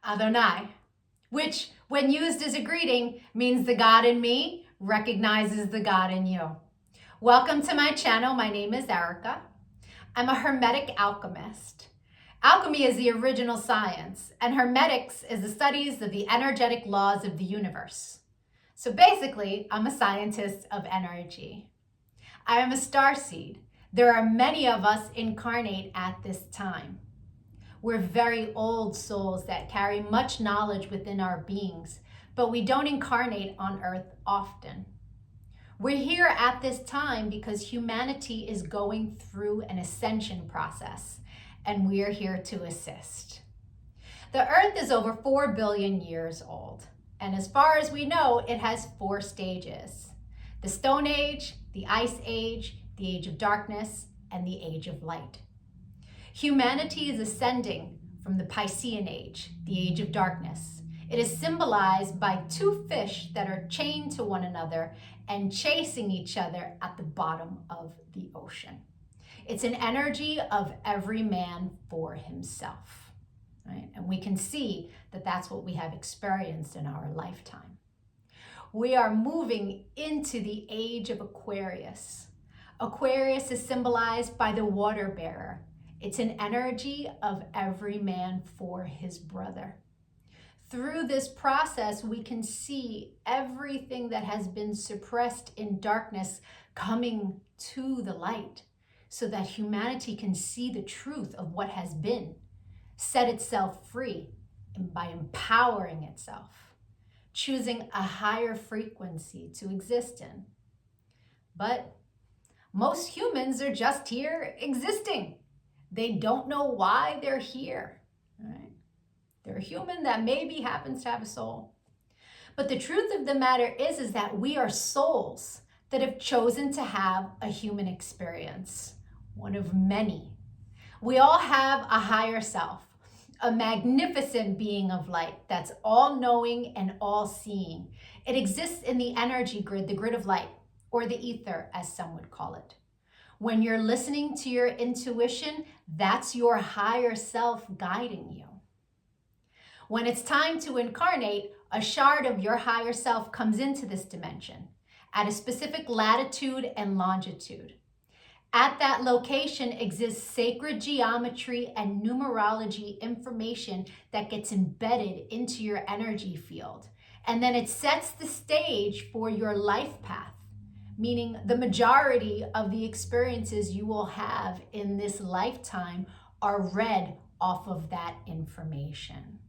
Adonai, which when used as a greeting means the God in me recognizes the God in you. Welcome to my channel. My name is Erica. I'm a Hermetic alchemist. Alchemy is the original science, and Hermetics is the studies of the energetic laws of the universe. So basically, I'm a scientist of energy. I am a starseed. There are many of us incarnate at this time. We're very old souls that carry much knowledge within our beings, but we don't incarnate on Earth often. We're here at this time because humanity is going through an ascension process, and we're here to assist. The Earth is over 4 billion years old, and as far as we know, it has 4 stages: the Stone Age, the Ice Age, the Age of Darkness, and the Age of Light. Humanity is ascending from the Piscean Age, the Age of Darkness. It is symbolized by 2 fish that are chained to one another and chasing each other at the bottom of the ocean. It's an energy of every man for himself, right? And we can see that that's what we have experienced in our lifetime. We are moving into the age of Aquarius. Aquarius is symbolized by the water bearer. It's an energy of every man for his brother. Through this process, we can see everything that has been suppressed in darkness coming to the light so that humanity can see the truth of what has been, set itself free, and by empowering itself, choosing a higher frequency to exist in. But most humans are just here existing. They don't know why they're here, right? They're a human that maybe happens to have a soul. But the truth of the matter is that we are souls that have chosen to have a human experience, one of many. We all have a higher self, a magnificent being of light that's all-knowing and all-seeing. It exists in the energy grid, the grid of light, or the ether, as some would call it. When you're listening to your intuition, that's your higher self guiding you. When it's time to incarnate, a shard of your higher self comes into this dimension at a specific latitude and longitude. At that location exists sacred geometry and numerology information that gets embedded into your energy field. And then it sets the stage for your life path, meaning the majority of the experiences you will have in this lifetime are read off of that information.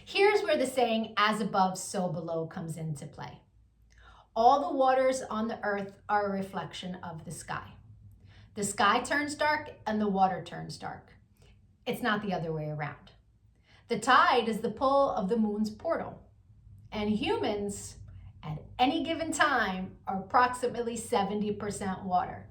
Here's where the saying, as above, so below, comes into play. All the waters on the earth are a reflection of the sky. The sky turns dark and the water turns dark. It's not the other way around. The tide is the pull of the moon's portal. And humans, at any given time, are approximately 70% water,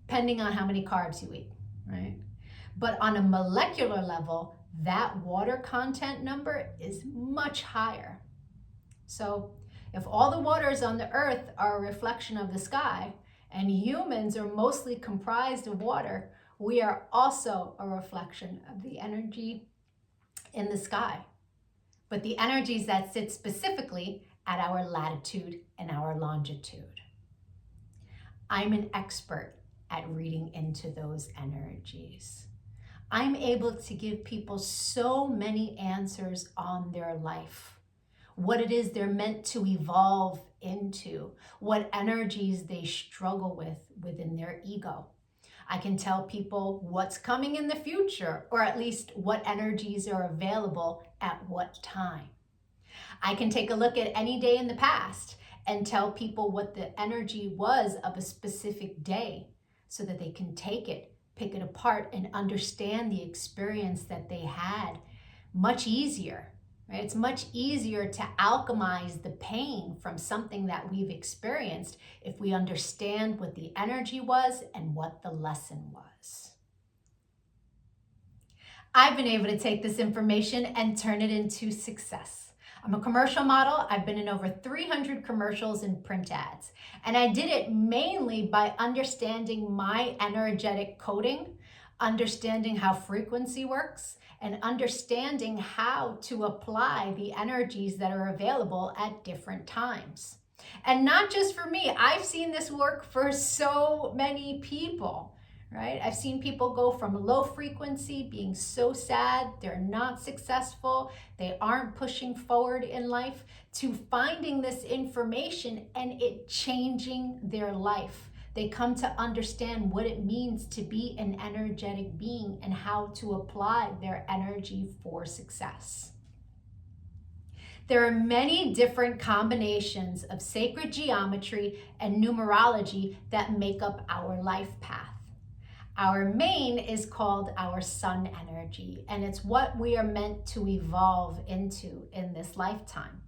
depending on how many carbs you eat, right? But on a molecular level, that water content number is much higher. So if all the waters on the earth are a reflection of the sky, and humans are mostly comprised of water, we are also a reflection of the energy in the sky. But the energies that sit specifically at our latitude and our longitude. I'm an expert at reading into those energies. I'm able to give people so many answers on their life, what it is they're meant to evolve into, what energies they struggle with within their ego. I can tell people what's coming in the future, or at least what energies are available at what time. I can take a look at any day in the past and tell people what the energy was of a specific day so that they can take it, pick it apart, and understand the experience that they had much easier, right? It's much easier to alchemize the pain from something that we've experienced if we understand what the energy was and what the lesson was. I've been able to take this information and turn it into success. I'm a commercial model. I've been in over 300 commercials and print ads. And I did it mainly by understanding my energetic coding, understanding how frequency works, and understanding how to apply the energies that are available at different times. And not just for me, I've seen this work for so many people, right? I've seen people go from low frequency, being so sad, they're not successful, they aren't pushing forward in life, to finding this information and it changing their life. They come to understand what it means to be an energetic being and how to apply their energy for success. There are many different combinations of sacred geometry and numerology that make up our life path. Our main is called our sun energy, and it's what we are meant to evolve into in this lifetime.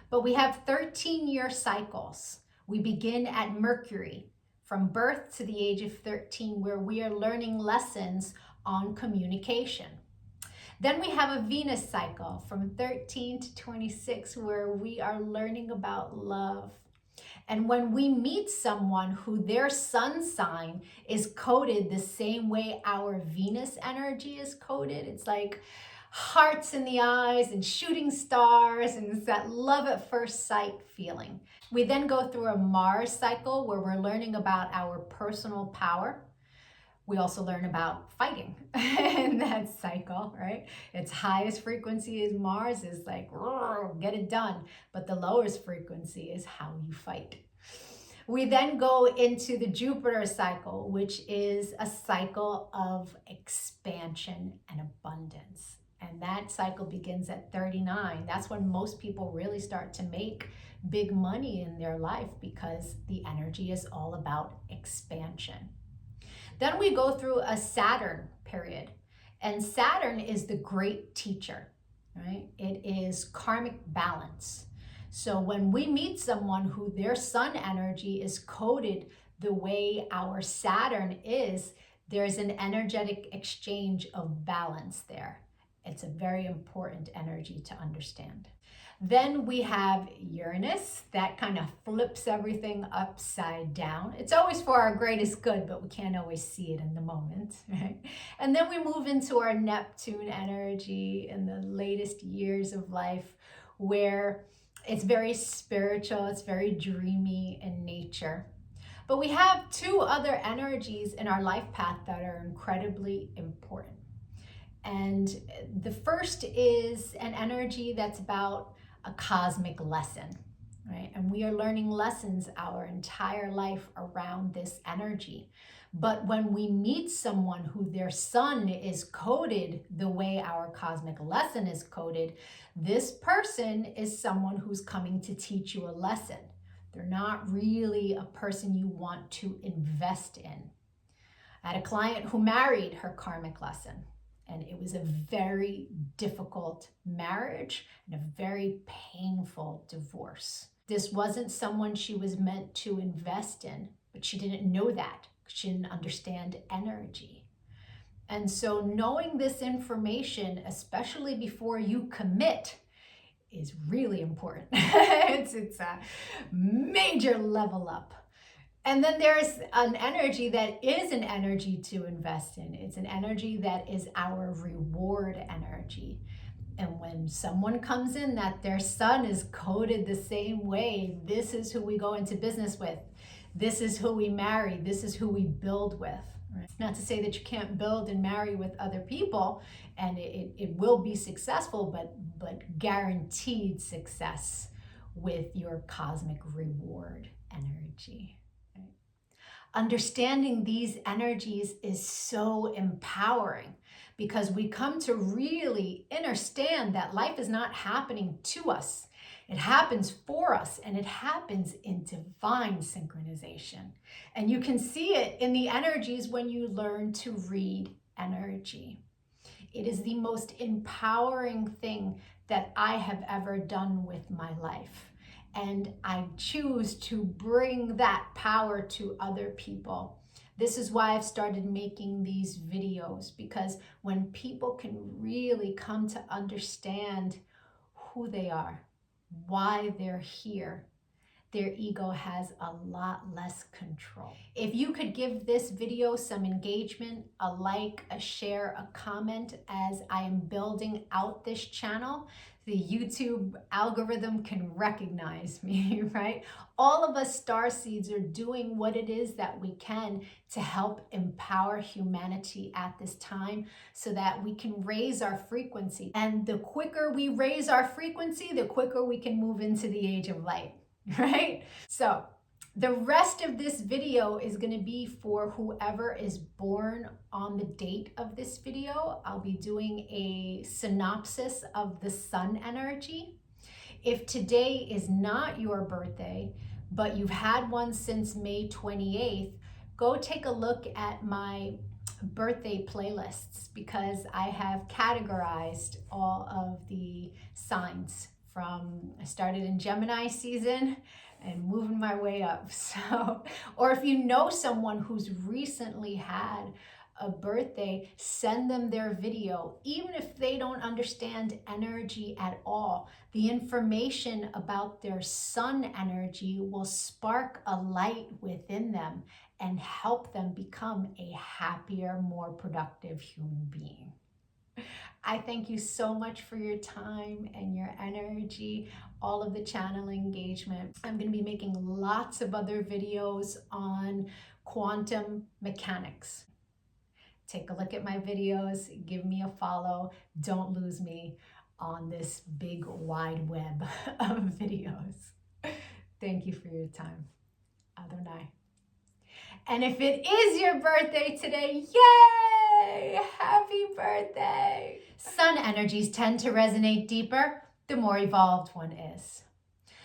But we have 13-year cycles. We begin at Mercury, from birth to the age of 13, where we are learning lessons on communication. Then we have a Venus cycle from 13 to 26, where we are learning about love. And when we meet someone who their sun sign is coded the same way our Venus energy is coded, it's like hearts in the eyes and shooting stars, and it's that love at first sight feeling. We then go through a Mars cycle where we're learning about our personal power. We also learn about fighting in that cycle, right? Its highest frequency is Mars, is like, get it done. But the lowest frequency is how you fight. We then go into the Jupiter cycle, which is a cycle of expansion and abundance. And that cycle begins at 39. That's when most people really start to make big money in their life, because the energy is all about expansion. Then we go through a Saturn period, and Saturn is the great teacher, right? It is karmic balance. So when we meet someone who their sun energy is coded the way our Saturn is, there's an energetic exchange of balance there. It's a very important energy to understand. Then we have Uranus, that kind of flips everything upside down. It's always for our greatest good, but we can't always see it in the moment, right? And then we move into our Neptune energy in the latest years of life, where it's very spiritual, it's very dreamy in nature. But we have two other energies in our life path that are incredibly important. And the first is an energy that's about a cosmic lesson, right? And we are learning lessons our entire life around this energy. But when we meet someone who their sun is coded the way our cosmic lesson is coded, this person is someone who's coming to teach you a lesson. They're not really a person you want to invest in. I had a client who married her karmic lesson, and it was a very difficult marriage and a very painful divorce. This wasn't someone she was meant to invest in, but she didn't know that because she didn't understand energy. And so knowing this information, especially before you commit, is really important. It's a major level up. And then there's an energy that is an energy to invest in. It's an energy that is our reward energy. And when someone comes in that their sun is coded the same way, this is who we go into business with. This is who we marry. This is who we build with. Right? It's not to say that you can't build and marry with other people, and it will be successful, but guaranteed success with your cosmic reward energy. Understanding these energies is so empowering, because we come to really understand that life is not happening to us. It happens for us, and it happens in divine synchronization. And you can see it in the energies when you learn to read energy. It is the most empowering thing that I have ever done with my life. And I choose to bring that power to other people. This is why I've started making these videos, because when people can really come to understand who they are, why they're here, their ego has a lot less control. If you could give this video some engagement, a like, a share, a comment as I am building out this channel, the YouTube algorithm can recognize me, right? All of us starseeds are doing what it is that we can to help empower humanity at this time so that we can raise our frequency. And the quicker we raise our frequency, the quicker we can move into the age of light, right? So the rest of this video is going to be for whoever is born on the date of this video. I'll be doing a synopsis of the sun energy. If today is not your birthday, but you've had one since May 28th, go take a look at my birthday playlists because I have categorized all of the signs from, I started in Gemini season and moving my way up. So, or if you know someone who's recently had a birthday, send them their video. Even if they don't understand energy at all, the information about their sun energy will spark a light within them and help them become a happier, more productive human being. I thank you so much for your time and your energy, all of the channel engagement. I'm going to be making lots of other videos on quantum mechanics. Take a look at my videos, give me a follow. Don't lose me on this big wide web of videos. Thank you for your time. Adonai. And if it is your birthday today, yay! Happy birthday! Sun energies tend to resonate deeper the more evolved one is.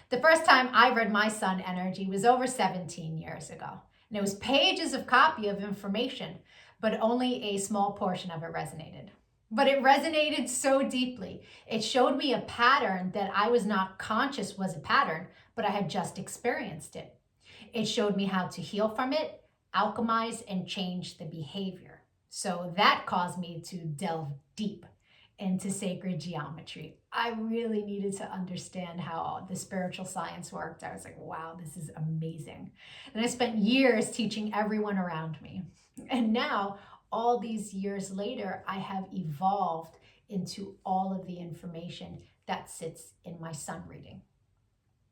The first time I read my sun energy was over 17 years ago. And it was pages of copy of information, but only a small portion of it resonated. But it resonated so deeply. It showed me a pattern that I was not conscious was a pattern, but I had just experienced it. It showed me how to heal from it, alchemize, and change the behavior. So that caused me to delve deep into sacred geometry. I really needed to understand how the spiritual science worked. I was like, wow, this is amazing. And I spent years teaching everyone around me. And now, all these years later, I have evolved into all of the information that sits in my sun reading.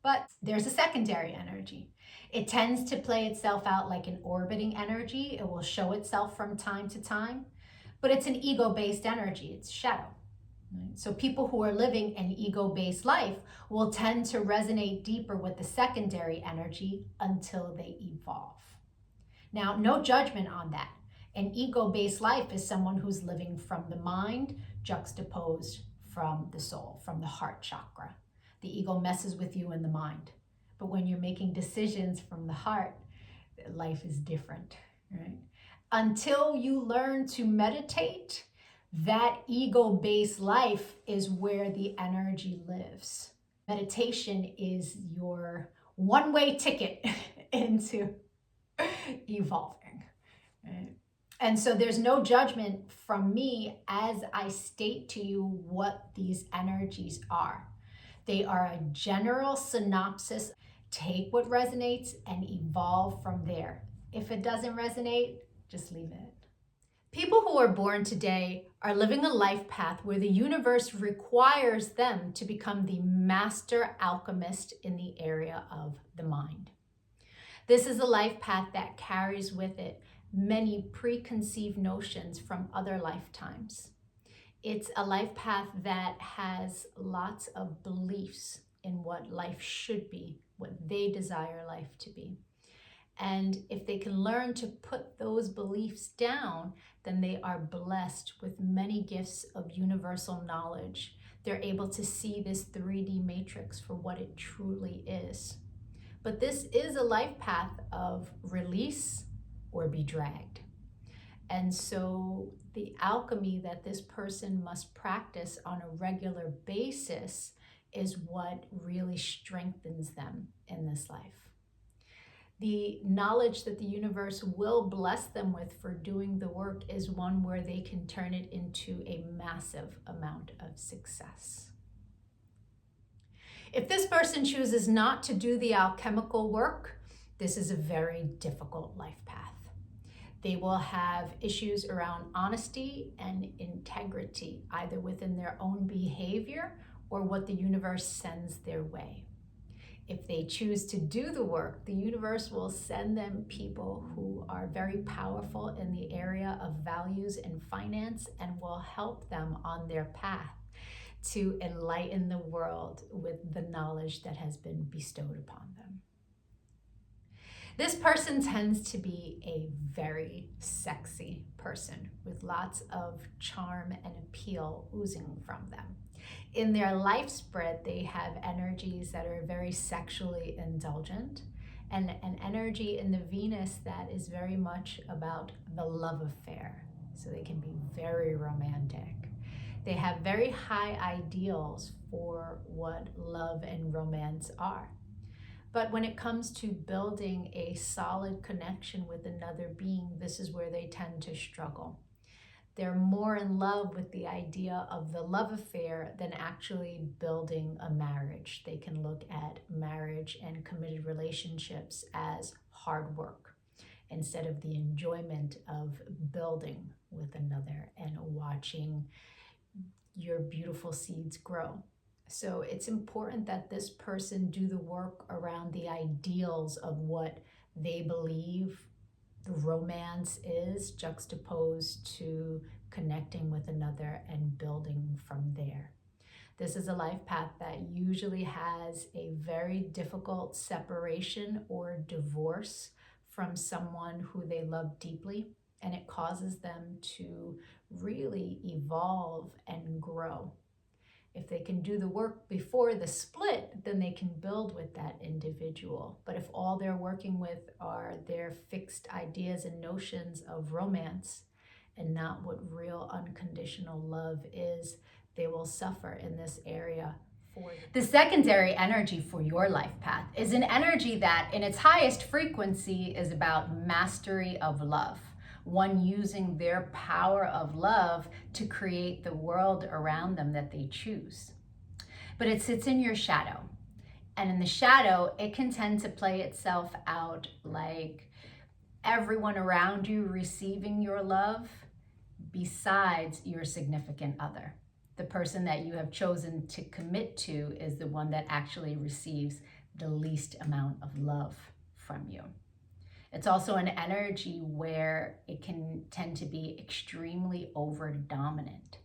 But there's a secondary energy. It tends to play itself out like an orbiting energy. It will show itself from time to time, but it's an ego-based energy. It's shadow. Right? So people who are living an ego-based life will tend to resonate deeper with the secondary energy until they evolve. Now, no judgment on that. An ego-based life is someone who's living from the mind juxtaposed from the soul, from the heart chakra. The ego messes with you in the mind. But when you're making decisions from the heart, life is different, right? Until you learn to meditate, that ego-based life is where the energy lives. Meditation is your one-way ticket into evolving, right? And so there's no judgment from me as I state to you what these energies are. They are a general synopsis. Take what resonates and evolve from there. If it doesn't resonate, just leave it. People who are born today are living a life path where the universe requires them to become the master alchemist in the area of the mind. This is a life path that carries with it many preconceived notions from other lifetimes. It's a life path that has lots of beliefs in what life should be, what they desire life to be. And if they can learn to put those beliefs down, then they are blessed with many gifts of universal knowledge. They're able to see this 3D matrix for what it truly is. But this is a life path of release or be dragged. And so the alchemy that this person must practice on a regular basis is what really strengthens them in this life. The knowledge that the universe will bless them with for doing the work is one where they can turn it into a massive amount of success. If this person chooses not to do the alchemical work, this is a very difficult life path. They will have issues around honesty and integrity, either within their own behavior or what the universe sends their way. If they choose to do the work, the universe will send them people who are very powerful in the area of values and finance and will help them on their path to enlighten the world with the knowledge that has been bestowed upon them. This person tends to be a very sexy person with lots of charm and appeal oozing from them. In their life spread, they have energies that are very sexually indulgent and an energy in the Venus that is very much about the love affair. So they can be very romantic. They have very high ideals for what love and romance are. But when it comes to building a solid connection with another being, this is where they tend to struggle. They're more in love with the idea of the love affair than actually building a marriage. They can look at marriage and committed relationships as hard work instead of the enjoyment of building with another and watching your beautiful seeds grow. So it's important that this person do the work around the ideals of what they believe the romance is, juxtaposed to connecting with another and building from there. This is a life path that usually has a very difficult separation or divorce from someone who they love deeply, and it causes them to really evolve and grow. If they can do the work before the split, then they can build with that individual. But if all they're working with are their fixed ideas and notions of romance and not what real unconditional love is, they will suffer in this area. The secondary energy for your life path is an energy that in its highest frequency is about mastery of love. One using their power of love to create the world around them that they choose. But it sits in your shadow. And in the shadow, it can tend to play itself out like everyone around you receiving your love besides your significant other. The person that you have chosen to commit to is the one that actually receives the least amount of love from you. It's also an energy where it can tend to be extremely over-dominant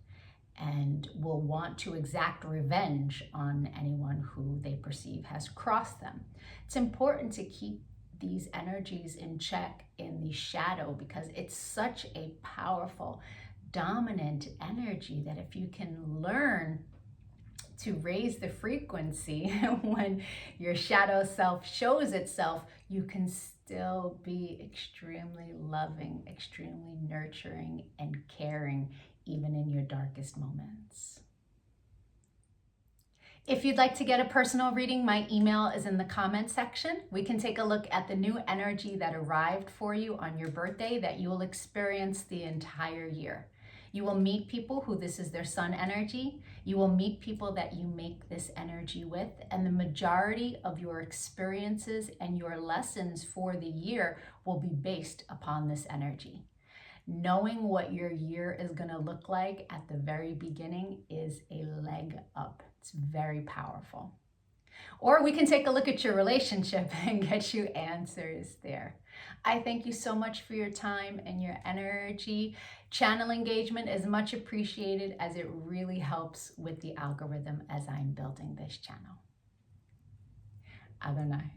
and will want to exact revenge on anyone who they perceive has crossed them. It's important to keep these energies in check in the shadow because it's such a powerful, dominant energy that if you can learn to raise the frequency when your shadow self shows itself, you can still be extremely loving, extremely nurturing, and caring, even in your darkest moments. If you'd like to get a personal reading, my email is in the comment section. We can take a look at the new energy that arrived for you on your birthday that you will experience the entire year. You will meet people who this is their sun energy. You will meet people that you make this energy with, and the majority of your experiences and your lessons for the year will be based upon this energy. Knowing what your year is going to look like at the very beginning is a leg up. It's very powerful. Or we can take a look at your relationship and get you answers there. I thank you so much for your time and your energy. Channel engagement is much appreciated as it really helps with the algorithm as I'm building this channel. Adonai.